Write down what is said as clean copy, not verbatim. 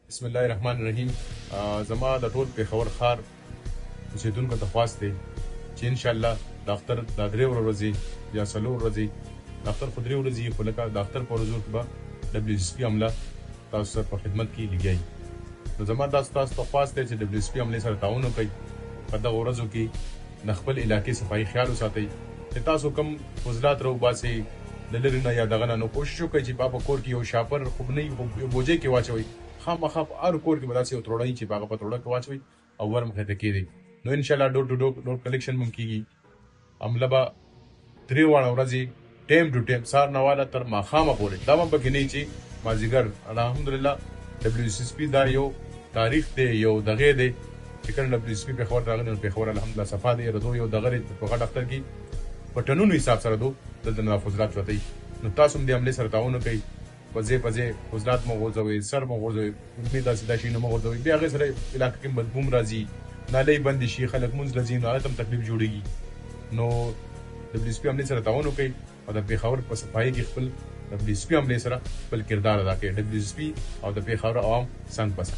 बिस्मिल्लाहिर्रहमानिर्रहीम। زما د ټول پېښور ښار اوسېدونکو ته خواست دی چې انشاءالله د اختر دا 3 ورځې یا 4 ورځې د اختر خو 3 ورځې خو لکه د اختر په ورځو کې به WSP عمله تاسو سره په خدمت کې لګیایي. نو زما تاسو ته خواست دی چې WSP عملې سره تعاون وکړئ. په دغه ورځو کې د خپل علاقې صفایي خیال وساتئ چې تاسو کوم فضلات راوباسئ د لرې نه یا دغه نه. نو کوشش وکړئ چې په کور کې یو شاپر خو نه یو بوجۍ کې واچوئ. خامخا په هر کور کې به داسې یو تروړی چې په هغه په تروړه کې واچوئ او ورمخې ته کېږدئ. نو انشاءالله ډور ټو ډور کلیکشن هم کېږي. عمله به 3 واړه ورځې ټایم ټو ټایم سهار نه واله تر ماښامه پورې دا هم پکې نه چې مازدیګر الحمدلله WSP دا یو تاریخ دی یو دغې دی چې کله WSP پېښور ته راغلی نو پېښور الحمدلله صفا دی رضو یو دغه دی په غټ اختر کې په ټنونو حساب سره دو دلته نه فضلات وتئ. نو تاسو هم دې عملې سره تعاون وکئ. پځې فضلات مو غورځوئ سر مو غورځوئ مې داسې دا شیونه مو غورځوئ. بیا هغې سره علاقه کې مدبوم راځي نالۍ بندې شي خلک مونځ له ځي نو هغه ته هم تکلیف جوړېږي. نو WSP عملې سره تعاون وکئ او د پېښور په صفایي کې خپل WSP عملې سره خپل کردار ادا کړئ. WSP او د پېښور عوام څنګ په څنګ